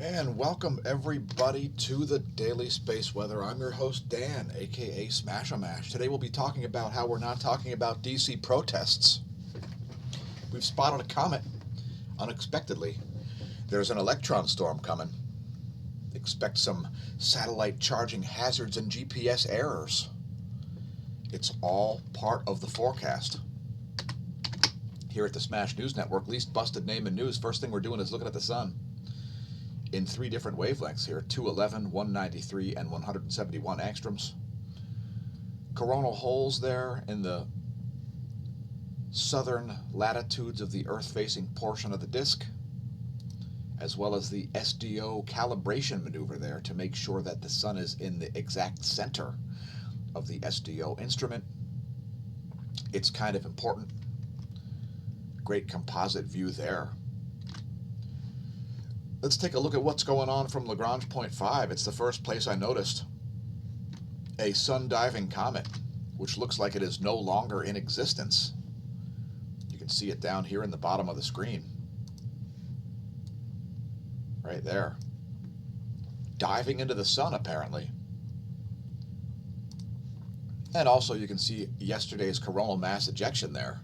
And welcome everybody to the Daily Space Weather. I'm your host Dan, aka smAsho. Today we'll be talking about how we're not talking about DC protests. We've spotted a comet unexpectedly. There's an electron storm coming. Expect some satellite charging hazards and GPS errors. It's all part of the forecast. Here at the Smash News Network, least busted name in news, first thing we're doing is looking at the sun in three different wavelengths here, 211, 193, and 171 angstroms. Coronal holes there in the southern latitudes of the Earth-facing portion of the disk, as well as the SDO calibration maneuver there to make sure that the sun is in the exact center of the SDO instrument. It's kind of important. Great composite view there. Let's take a look at what's going on from Lagrange point 5. It's the first place I noticed a sun-diving comet, which looks like it is no longer in existence. You can see it down here in the bottom of the screen. Right there. Diving into the sun, apparently. And also you can see yesterday's coronal mass ejection there.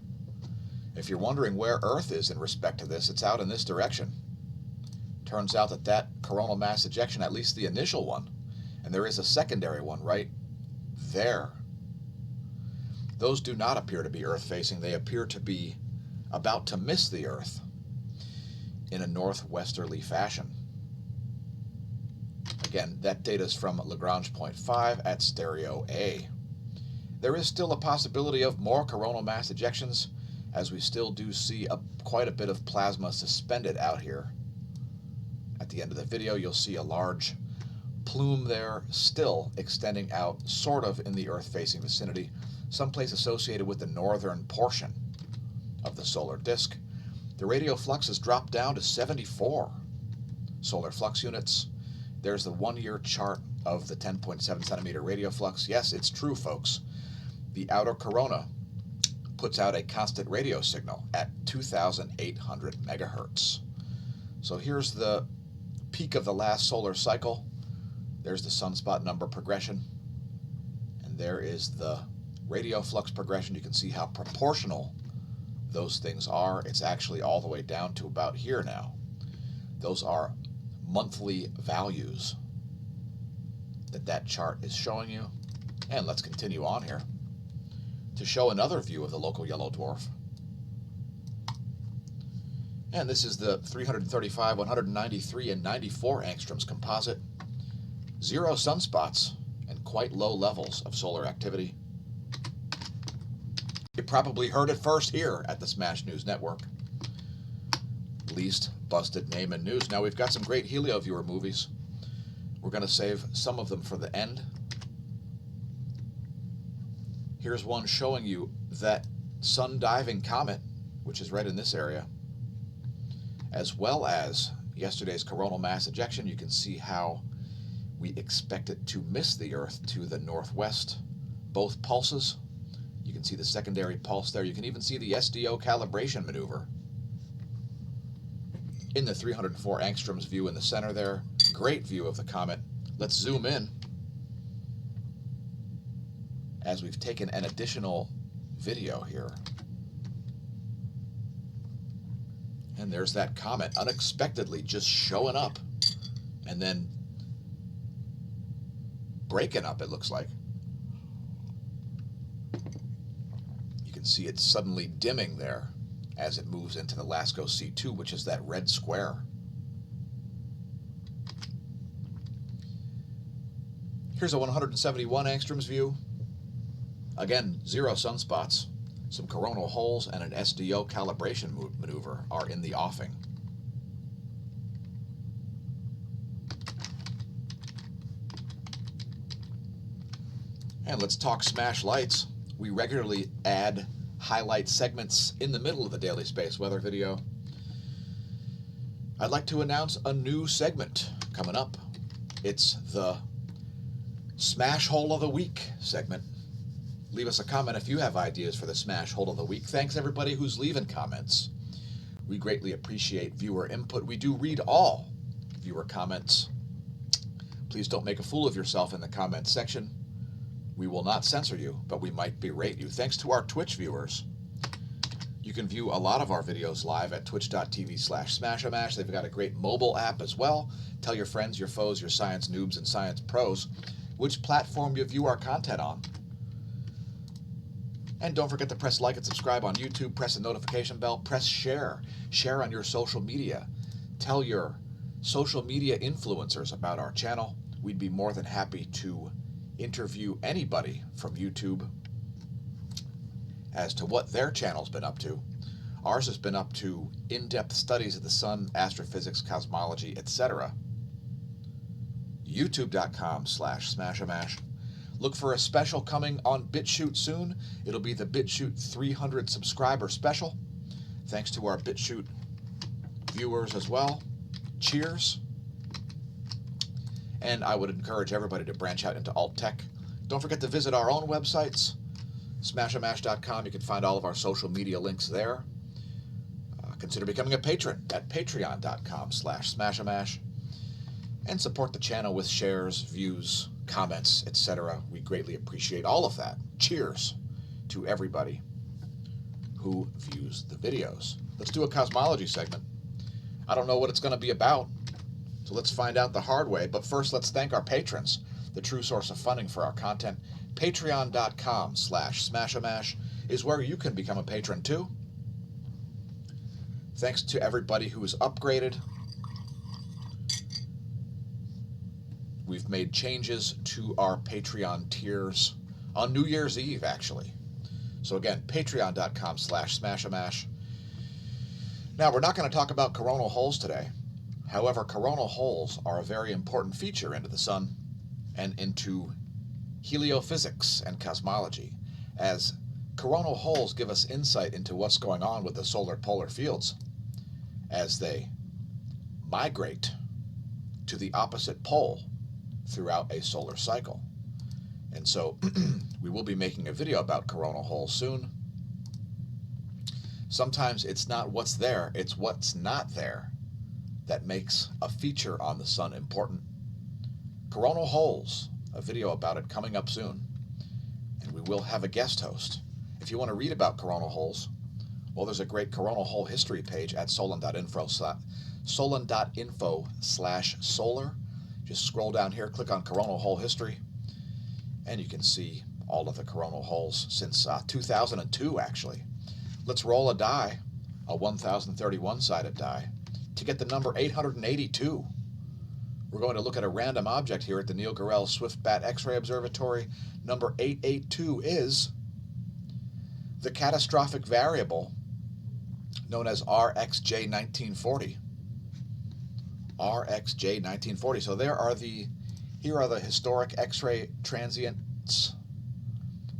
If you're wondering where Earth is in respect to this, it's out in this direction. Turns out that coronal mass ejection, at least the initial one, and there is a secondary one right there, those do not appear to be Earth-facing. They appear to be about to miss the Earth in a northwesterly fashion. Again, that data is from Lagrange point 5 at stereo A. There is still a possibility of more coronal mass ejections, as we still do see quite a bit of plasma suspended out here. At the end of the video, you'll see a large plume there, still extending out sort of in the Earth-facing vicinity, someplace associated with the northern portion of the solar disk. The radial flux has dropped down to 74 solar flux units. There's the one-year chart of the 10.7 centimeter radial flux. Yes, it's true, folks. The outer corona puts out a constant radio signal at 2,800 megahertz. So here's the peak of the last solar cycle. There's the sunspot number progression. And there is the radio flux progression. You can see how proportional those things are. It's actually all the way down to about here now. Those are monthly values that chart is showing you. And let's continue on here to show another view of the local yellow dwarf. And this is the 335, 193, and 94 angstroms composite. 0 sunspots and quite low levels of solar activity. You probably heard it first here at the Smash News Network. Least busted name in news. Now we've got some great HelioViewer movies. We're going to save some of them for the end. Here's one showing you that sun-diving comet, which is right in this area, as well as yesterday's coronal mass ejection. You can see how we expect it to miss the Earth to the northwest. Both pulses. You can see the secondary pulse there. You can even see the SDO calibration maneuver in the 304 angstroms view in the center there. Great view of the comet. Let's zoom in as we've taken an additional video here. And there's that comet unexpectedly just showing up and then breaking up, it looks like. You can see it suddenly dimming there as it moves into the LASCO C2, which is that red square. Here's a 171 angstroms view. Again, 0 sunspots. Some coronal holes and an SDO calibration maneuver are in the offing. And let's talk smash lights. We regularly add highlight segments in the middle of the daily space weather video. I'd like to announce a new segment coming up. It's the Smash Hole of the Week segment. Leave us a comment if you have ideas for the Smash Hole of the Week. Thanks everybody who's leaving comments. We greatly appreciate viewer input. We do read all viewer comments. Please don't make a fool of yourself in the comments section. We will not censor you, but we might berate you. Thanks to our Twitch viewers. You can view a lot of our videos live at twitch.tv/smAsho. They've got a great mobile app as well. Tell your friends, your foes, your science noobs and science pros which platform you view our content on. And don't forget to press like and subscribe on YouTube, press the notification bell, press share. Share on your social media. Tell your social media influencers about our channel. We'd be more than happy to interview anybody from YouTube as to what their channel's been up to. Ours has been up to in-depth studies of the sun, astrophysics, cosmology, etc. YouTube.com/smAsho. Look for a special coming on BitChute soon. It'll be the BitChute 300 subscriber special. Thanks to our BitChute viewers as well. Cheers. And I would encourage everybody to branch out into alt tech. Don't forget to visit our own websites, smashomash.com. You can find all of our social media links there. Consider becoming a patron at patreon.com/smAshomash. And support the channel with shares, views, comments, etc. We greatly appreciate all of that. Cheers to everybody who views the videos. Let's do a cosmology segment. I don't know what it's going to be about, so let's find out the hard way. But first, let's thank our patrons, the true source of funding for our content. Patreon.com/smAshomash is where you can become a patron too. Thanks to everybody who has upgraded. We've made changes to our Patreon tiers on New Year's Eve, actually. So again, patreon.com/smAshomash. Now, we're not going to talk about coronal holes today. However, coronal holes are a very important feature into the sun and into heliophysics and cosmology, as coronal holes give us insight into what's going on with the solar polar fields as they migrate to the opposite pole throughout a solar cycle. And so we will be making a video about coronal holes soon. Sometimes it's not what's there, it's what's not there that makes a feature on the sun important. Coronal holes, a video about it coming up soon. And we will have a guest host. If you want to read about coronal holes, well, there's a great coronal hole history page at solon.info/solar. Just scroll down here, click on coronal hole history, and you can see all of the coronal holes since 2002, actually. Let's roll a die, a 1031-sided die, to get the number 882. We're going to look at a random object here at the Neil Gorell Swift-Bat X-ray Observatory. Number 882 is the catastrophic variable known as RxJ1940. RxJ1940. So here are the historic X-ray transients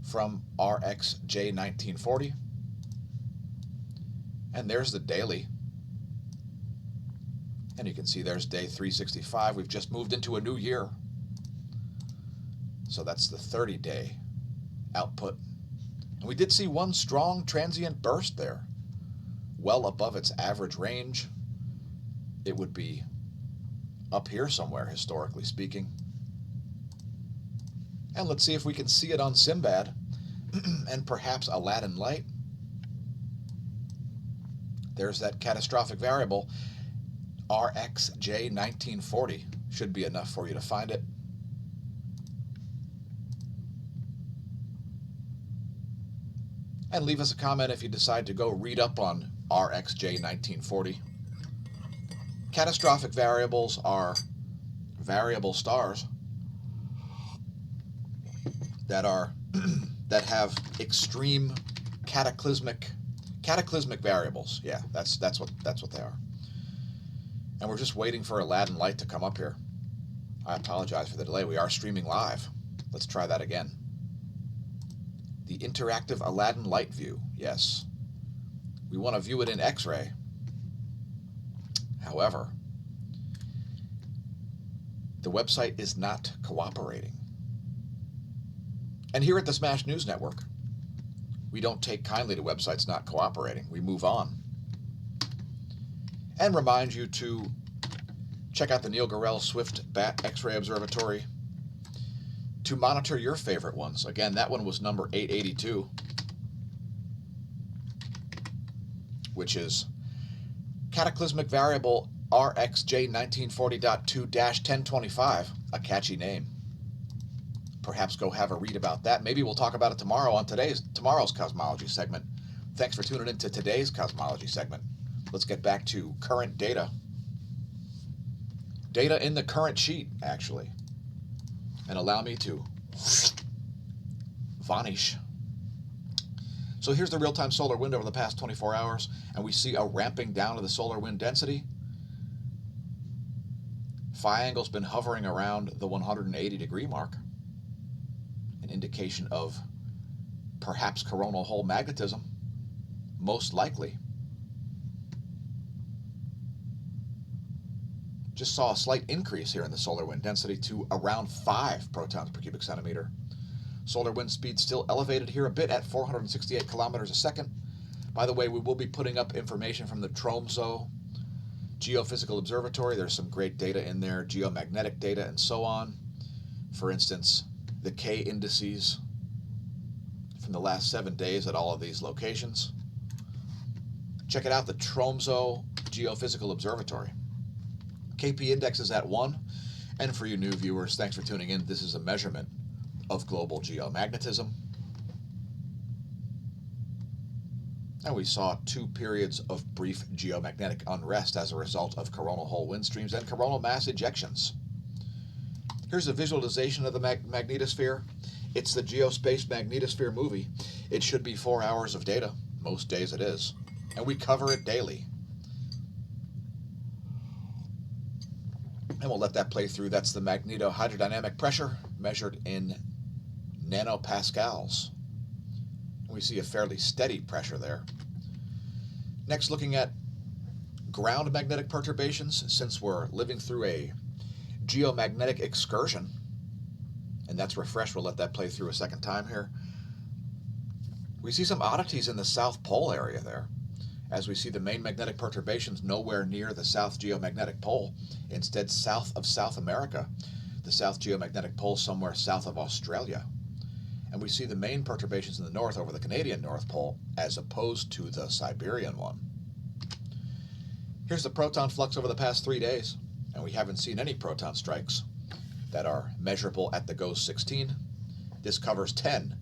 from RxJ1940. And there's the daily. And you can see there's day 365. We've just moved into a new year. So that's the 30-day output. And we did see one strong transient burst there, well above its average range. It would be up here somewhere, historically speaking. And let's see if we can see it on Sinbad and perhaps Aladdin Light. There's that catastrophic variable, RxJ1940. Should be enough for you to find it. And leave us a comment if you decide to go read up on RxJ1940. Catastrophic variables are variable stars that have extreme cataclysmic variables. Yeah, that's what they are. And we're just waiting for Aladdin Light to come up here. I apologize for the delay. We are streaming live. Let's try that again. The interactive Aladdin Light view. Yes. We want to view it in X-ray. However, the website is not cooperating. And here at the Smash News Network, we don't take kindly to websites not cooperating. We move on. And remind you to Check out the Neil Gorell Swift Bat X-ray Observatory to monitor your favorite ones. Again, that one was number 882, which is Cataclysmic Variable RxJ1940.2-1025, a catchy name. Perhaps go have a read about that. Maybe we'll talk about it tomorrow on tomorrow's Cosmology segment. Thanks for tuning in to today's Cosmology segment. Let's get back to current data. Data in the current sheet, actually. And allow me to vanish. So here's the real-time solar wind over the past 24 hours, and we see a ramping down of the solar wind density. Phi angle's been hovering around the 180-degree mark, an indication of perhaps coronal hole magnetism, most likely. Just saw a slight increase here in the solar wind density to around 5 protons per cubic centimeter. Solar wind speed still elevated here a bit at 468 kilometers a second. By the way, we will be putting up information from the Tromsø Geophysical Observatory. There's some great data in there, geomagnetic data and so on. For instance, the K indices from the last 7 days at all of these locations. Check it out, the Tromsø Geophysical Observatory. KP index is at 1, and for you new viewers, thanks for tuning in. This is a measurement of global geomagnetism. And we saw 2 periods of brief geomagnetic unrest as a result of coronal hole wind streams and coronal mass ejections. Here's a visualization of the magnetosphere. It's the Geospace Magnetosphere movie. It should be 4 hours of data. Most days it is. And we cover it daily. And we'll let that play through. That's the magnetohydrodynamic pressure measured in nanopascals. We see a fairly steady pressure there. Next, looking at ground magnetic perturbations, since we're living through a geomagnetic excursion, and that's refreshed. We'll let that play through a second time here. We see some oddities in the South Pole area there, as we see the main magnetic perturbations nowhere near the South Geomagnetic Pole, instead south of South America, the South Geomagnetic Pole somewhere south of Australia. And we see the main perturbations in the north over the Canadian North Pole, as opposed to the Siberian one. Here's the proton flux over the past 3 days, and we haven't seen any proton strikes that are measurable at the GOES 16. This covers 10,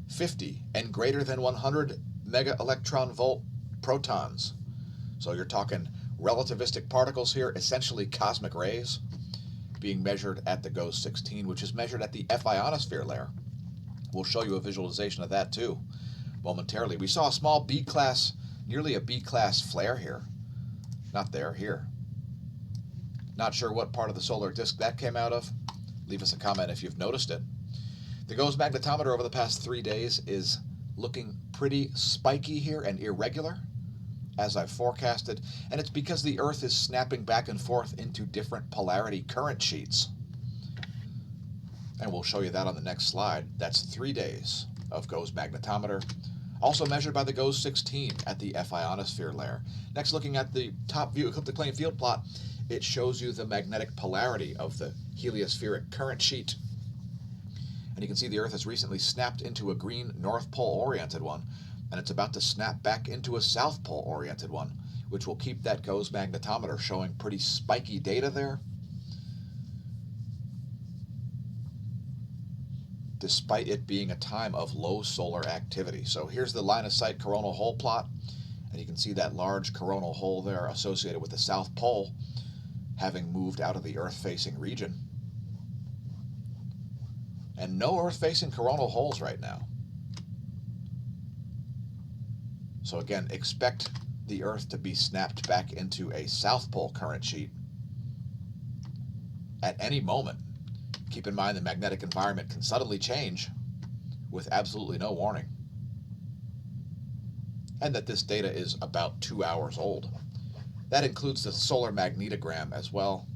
50, and greater than 100 mega electron volt protons. So you're talking relativistic particles here, essentially cosmic rays, being measured at the GOES 16, which is measured at the F ionosphere layer. We'll show you a visualization of that too momentarily. We saw a small B-class, nearly a B-class flare here. Not there, here. Not sure what part of the solar disk that came out of. Leave us a comment if you've noticed it. The GOES magnetometer over the past 3 days is looking pretty spiky here and irregular, as I've forecasted, and it's because the Earth is snapping back and forth into different polarity current sheets. And we'll show you that on the next slide. That's 3 days of GOES magnetometer, also measured by the GOES 16 at the F ionosphere layer. Next, looking at the top view ecliptic plane field plot, it shows you the magnetic polarity of the heliospheric current sheet. And you can see the Earth has recently snapped into a green North Pole-oriented one, and it's about to snap back into a South Pole-oriented one, which will keep that GOES magnetometer showing pretty spiky data there, despite it being a time of low solar activity. So here's the line of sight coronal hole plot, and you can see that large coronal hole there associated with the South Pole having moved out of the Earth-facing region. And no Earth-facing coronal holes right now. So again, expect the Earth to be snapped back into a South Pole current sheet at any moment. Keep in mind the magnetic environment can suddenly change with absolutely no warning. And that this data is about 2 hours old. That includes the solar magnetogram as well.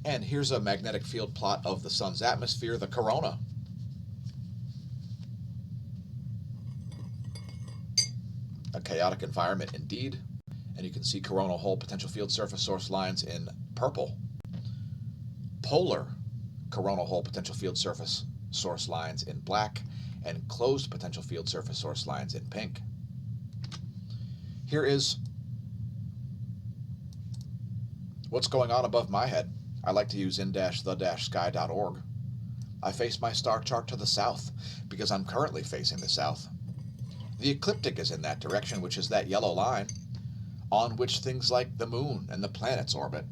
And here's a magnetic field plot of the sun's atmosphere, the corona. A chaotic environment indeed. And you can see coronal hole potential field surface source lines in purple. Polar coronal hole potential field surface source lines in black, and closed potential field surface source lines in pink. Here is what's going on above my head. I like to use in-the-sky.org. I face my star chart to the south because I'm currently facing the south. The ecliptic is in that direction, which is that yellow line on which things like the moon and the planets orbit.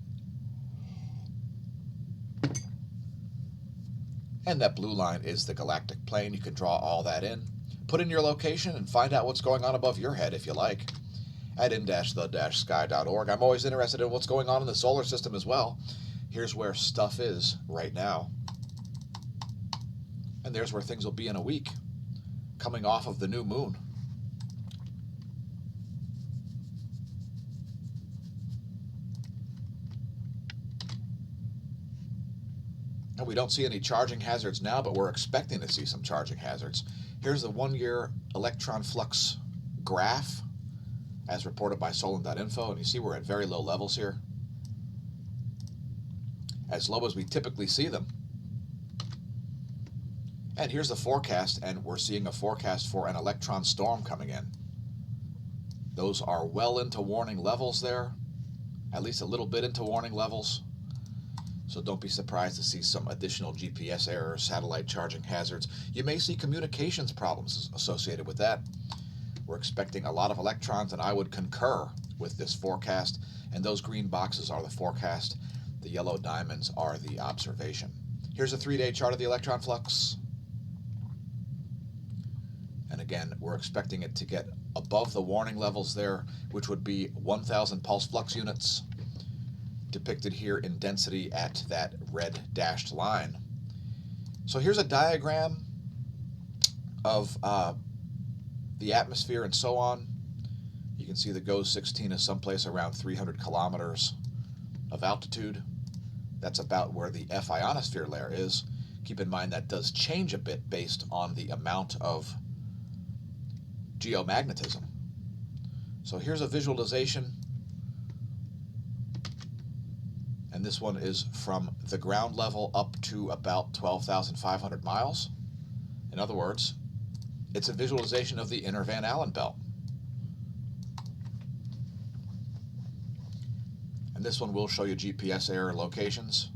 And that blue line is the galactic plane. You can draw all that in, put in your location, and find out what's going on above your head if you like at in-the-sky.org. I'm always interested in what's going on in the solar system as well. Here's where stuff is right now. And there's where things will be in a week, coming off of the new moon. And we don't see any charging hazards now, but we're expecting to see some charging hazards. Here's the 1-year electron flux graph as reported by Solon.info, and you see we're at very low levels here. As low as we typically see them. And here's the forecast, and we're seeing a forecast for an electron storm coming in. Those are well into warning levels there, at least a little bit into warning levels. So don't be surprised to see some additional GPS errors, satellite charging hazards. You may see communications problems associated with that. We're expecting a lot of electrons, and I would concur with this forecast. And those green boxes are the forecast. The yellow diamonds are the observation. Here's a 3-day chart of the electron flux. And again, we're expecting it to get above the warning levels there, which would be 1,000 pulse flux units, depicted here in density at that red dashed line. So here's a diagram of the atmosphere and so on. You can see the GOES 16 is someplace around 300 kilometers of altitude. That's about where the F ionosphere layer is. Keep in mind that does change a bit based on the amount of geomagnetism. So here's a visualization. And this one is from the ground level up to about 12,500 miles. In other words, it's a visualization of the inner Van Allen belt. And this one will show you GPS error locations.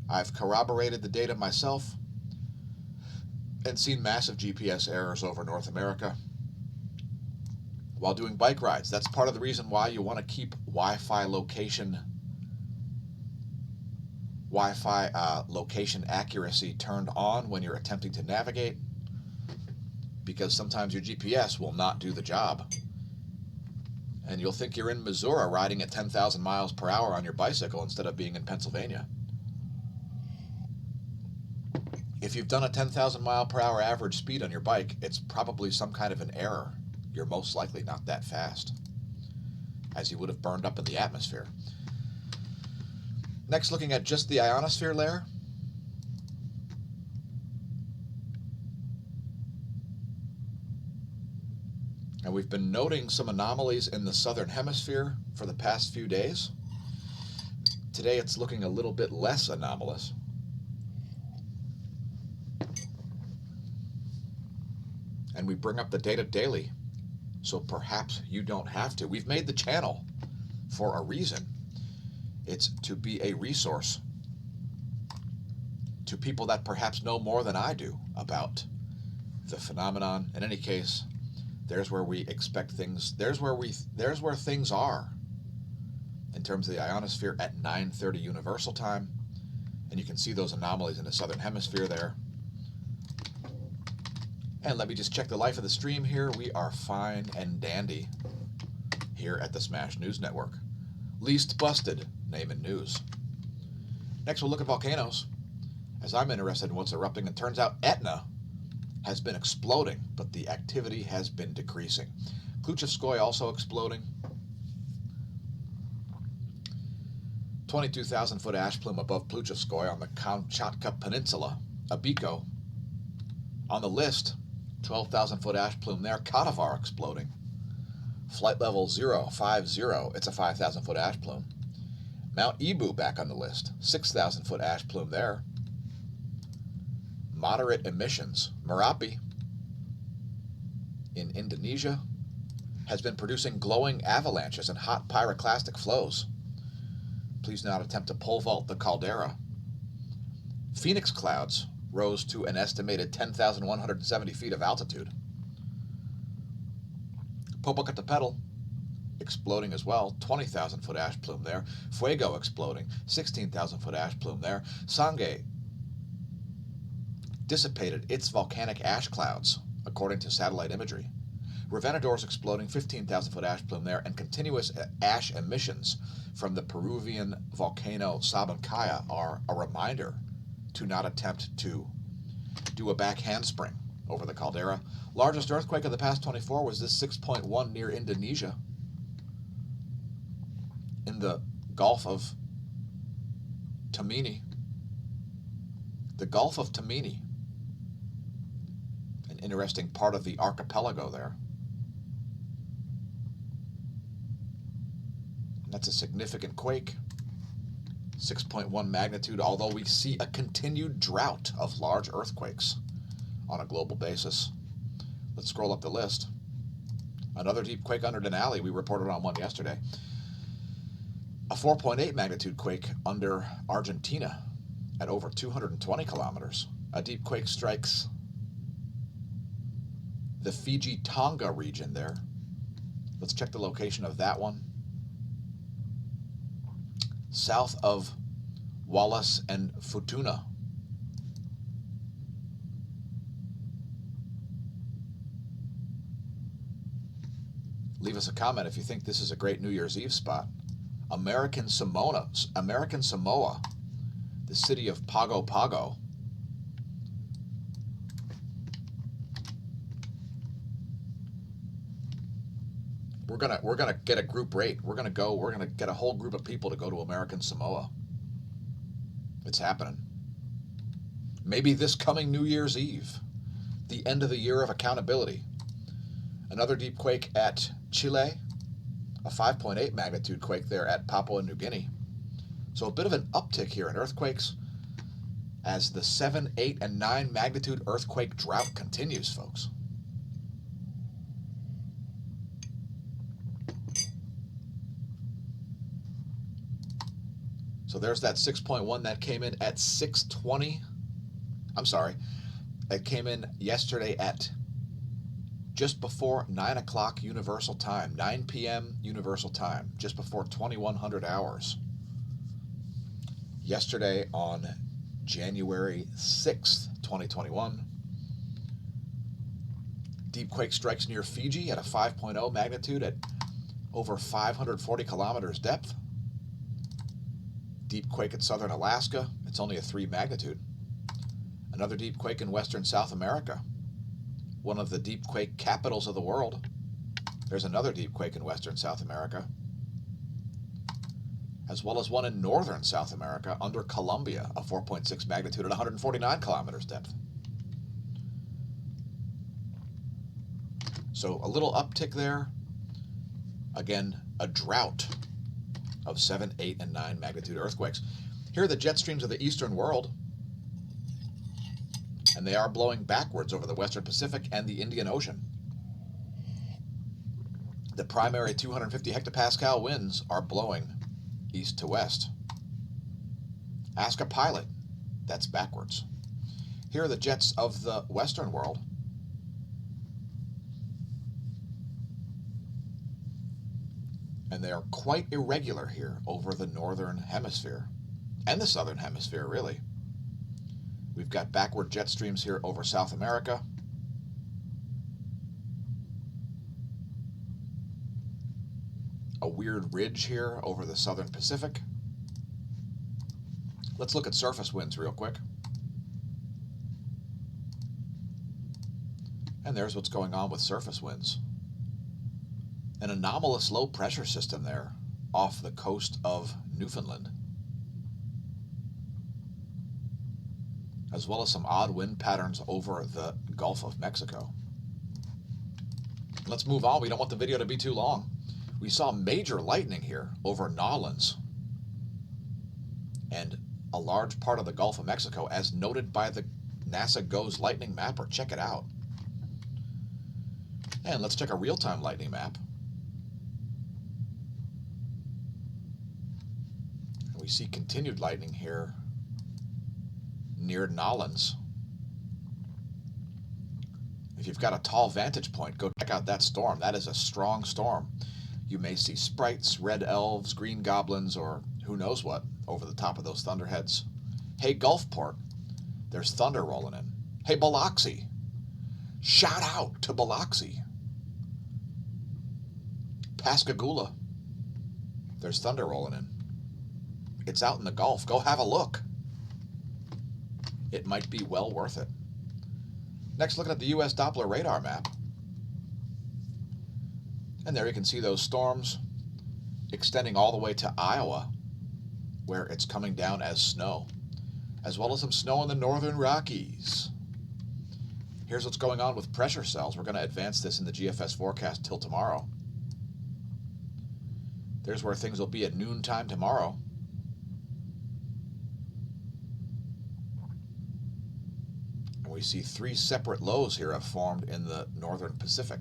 I've corroborated the data myself and seen massive GPS errors over North America while doing bike rides. That's part of the reason why you want to keep Wi-Fi location accuracy turned on when you're attempting to navigate, because sometimes your GPS will not do the job. And you'll think you're in Missouri riding at 10,000 miles per hour on your bicycle instead of being in Pennsylvania. If you've done a 10,000 mile per hour average speed on your bike, it's probably some kind of an error. You're most likely not that fast, as you would have burned up in the atmosphere. Next, looking at just the ionosphere layer. And we've been noting some anomalies in the southern hemisphere for the past few days. Today it's looking a little bit less anomalous. And we bring up the data daily, so perhaps you don't have to. We've made the channel for a reason. It's to be a resource to people that perhaps know more than I do about the phenomenon. In any case, there's where we expect things. There's where things are in terms of the ionosphere at 9:30 Universal Time, and you can see those anomalies in the southern hemisphere there. And let me just check the life of the stream here. We are fine and dandy here at the Smash News Network. Least busted name in news. Next, we'll look at volcanoes, as I'm interested in what's erupting. It turns out Etna has been exploding, but the activity has been decreasing. Kluchevskoy also exploding. 22,000-foot ash plume above Kluchevskoy on the Kamchatka Peninsula. Abiko on the list. 12,000-foot ash plume there. Kadavar exploding. Flight level 050, it's a 5,000 foot ash plume. Mount Ibu back on the list, 6,000 foot ash plume there. Moderate emissions, Merapi in Indonesia has been producing glowing avalanches and hot pyroclastic flows. Please not attempt to pole vault the caldera. Phoenix clouds rose to an estimated 10,170 feet of altitude. Popocatépetl exploding as well, 20,000 foot ash plume there. Fuego exploding, 16,000 foot ash plume there. Sangay dissipated its volcanic ash clouds, according to satellite imagery. Revenador's exploding, 15,000 foot ash plume there, and continuous ash emissions from the Peruvian volcano Sabancaya are a reminder to not attempt to do a back handspring over the caldera. Largest earthquake of the past 24 was this 6.1 near Indonesia in the Gulf of Tamini. The Gulf of Tamini, an interesting part of the archipelago there. That's a significant quake, 6.1 magnitude, although we see a continued drought of large earthquakes on a global basis. Let's scroll up the list. Another deep quake under Denali. We reported on one yesterday. A 4.8 magnitude quake under Argentina at over 220 kilometers. A deep quake strikes the Fiji-Tonga region there. Let's check the location of that one. South of Wallis and Futuna. Leave us a comment if you think this is a great New Year's Eve spot. American Samoa, the city of Pago Pago. We're gonna get a group rate. We're gonna get a whole group of people to go to American Samoa. It's happening. Maybe this coming New Year's Eve, the end of the year of accountability. Another deep quake at Chile, a 5.8 magnitude quake there at Papua New Guinea. So a bit of an uptick here in earthquakes as the 7, 8, and 9 magnitude earthquake drought continues, folks. So there's that 6.1 that came in at 6:20. I'm sorry. It came in yesterday at just before 9 o'clock Universal Time, 9 p.m. Universal Time, just before 2100 hours. Yesterday on January 6th, 2021, deep quake strikes near Fiji at a 5.0 magnitude at over 540 kilometers depth. Deep quake at southern Alaska, it's only a 3 magnitude. Another deep quake in western South America, one of the deep quake capitals of the world. There's another deep quake in western South America, as well as one in northern South America under Colombia, a 4.6 magnitude at 149 kilometers depth. So a little uptick there. Again, a drought of 7, 8, and 9 magnitude earthquakes. Here are the jet streams of the eastern world, and they are blowing backwards over the western Pacific and the Indian Ocean. The primary 250 hectopascal winds are blowing east to west. Ask a pilot, that's backwards. Here are the jets of the western world. And they are quite irregular here over the northern hemisphere and the southern hemisphere, really. We've got backward jet streams here over South America. A weird ridge here over the southern Pacific. Let's look at surface winds real quick. And there's what's going on with surface winds. An anomalous low pressure system there off the coast of Newfoundland, as well as some odd wind patterns over the Gulf of Mexico. Let's move on. We don't want the video to be too long. We saw major lightning here over Nolens and a large part of the Gulf of Mexico, as noted by the NASA GOES lightning mapper. Check it out. And let's check a real-time lightning map. And we see continued lightning here near Nolens. If you've got a tall vantage point, go check out that storm. That is a strong storm. You may see sprites, red elves, green goblins, or who knows what over the top of those thunderheads. Hey, Gulfport, there's thunder rolling in. Hey, Biloxi, shout out to Biloxi. Pascagoula, there's thunder rolling in. It's out in the Gulf. Go have a look. It might be well worth it. Next, looking at the U.S. Doppler radar map. And there you can see those storms extending all the way to Iowa, where it's coming down as snow, as well as some snow in the northern Rockies. Here's what's going on with pressure cells. We're going to advance this in the GFS forecast till tomorrow. There's where things will be at noontime tomorrow. And we see 3 separate lows here have formed in the northern Pacific,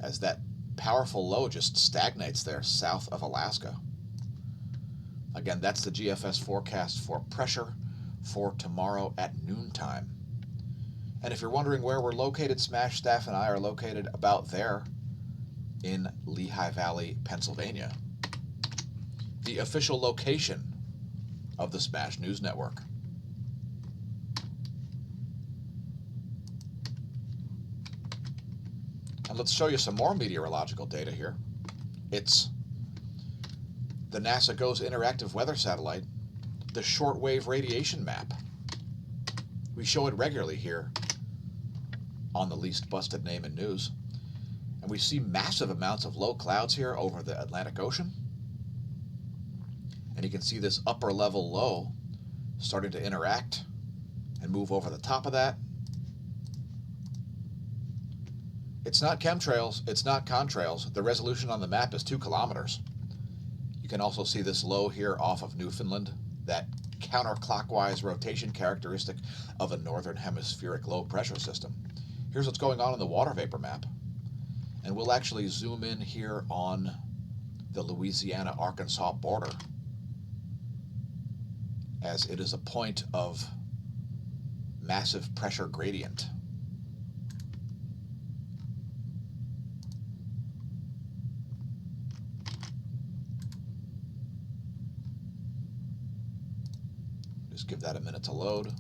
as that powerful low just stagnates there south of Alaska. Again, that's the GFS forecast for pressure for tomorrow at noontime. And if you're wondering where we're located, smAsho staff and I are located about there in Lehigh Valley, Pennsylvania, the official location of the smAsho News Network. And let's show you some more meteorological data here. It's the NASA GOES interactive weather satellite, the shortwave radiation map. We show it regularly here on the least busted name in news. And we see massive amounts of low clouds here over the Atlantic Ocean. And you can see this upper level low starting to interact and move over the top of that. It's not chemtrails, it's not contrails. The resolution on the map is 2 kilometers. You can also see this low here off of Newfoundland, that counterclockwise rotation characteristic of a northern hemispheric low pressure system. Here's what's going on in the water vapor map. And we'll actually zoom in here on the Louisiana-Arkansas border, as it is a point of massive pressure gradient. Just give that a minute to load.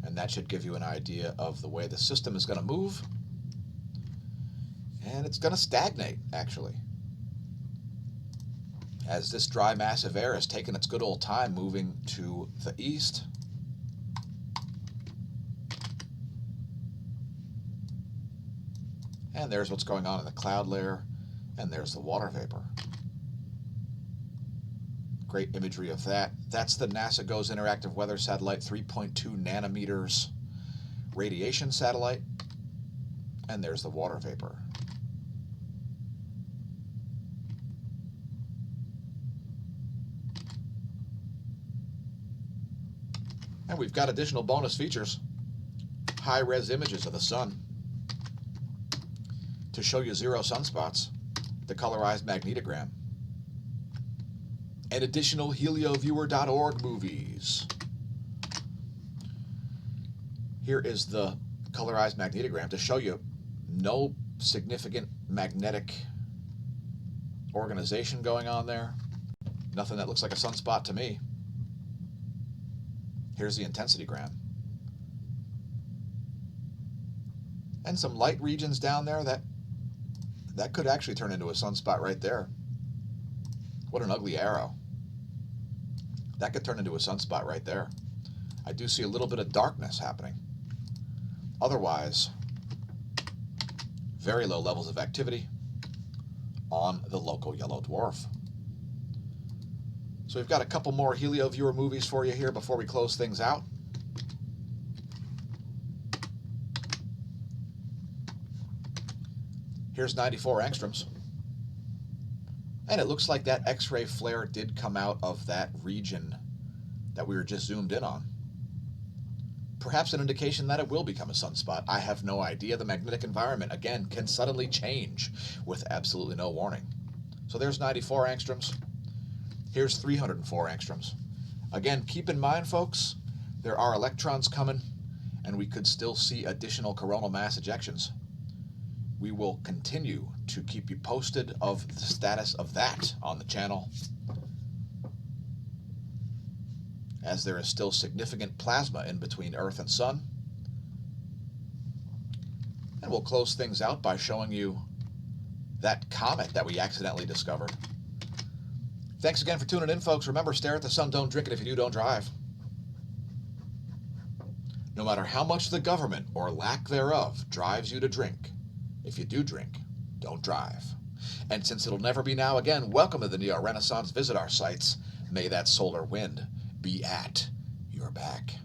And that should give you an idea of the way the system is going to move. And it's going to stagnate, actually, as this dry mass of air has taken its good old time moving to the east. And there's what's going on in the cloud layer, and there's the water vapor. Great imagery of that. That's the NASA GOES interactive weather satellite, 3.2 nanometers radiation satellite. And there's the water vapor. And we've got additional bonus features. High-res images of the sun to show you 0 sunspots, the colorized magnetogram, and additional helioviewer.org movies. Here is the colorized magnetogram to show you no significant magnetic organization going on there. Nothing that looks like a sunspot to me. Here's the intensitygram. And some light regions down there that could actually turn into a sunspot right there. What an ugly arrow. That could turn into a sunspot right there. I do see a little bit of darkness happening. Otherwise, very low levels of activity on the local yellow dwarf. So we've got a couple more HelioViewer movies for you here before we close things out. Here's 94 angstroms. And it looks like that X-ray flare did come out of that region that we were just zoomed in on. Perhaps an indication that it will become a sunspot. I have no idea. The magnetic environment, again, can suddenly change with absolutely no warning. So there's 94 angstroms. Here's 304 angstroms. Again, keep in mind, folks, there are electrons coming, and we could still see additional coronal mass ejections. We will continue to keep you posted of the status of that on the channel, as there is still significant plasma in between Earth and Sun. And we'll close things out by showing you that comet that we accidentally discovered. Thanks again for tuning in, folks. Remember, stare at the sun, don't drink it. If you do, don't drive. No matter how much the government, or lack thereof, drives you to drink, if you do drink, don't drive. And since it'll never be now again, welcome to the Neo Renaissance. Visit our sites. May that solar wind be at your back.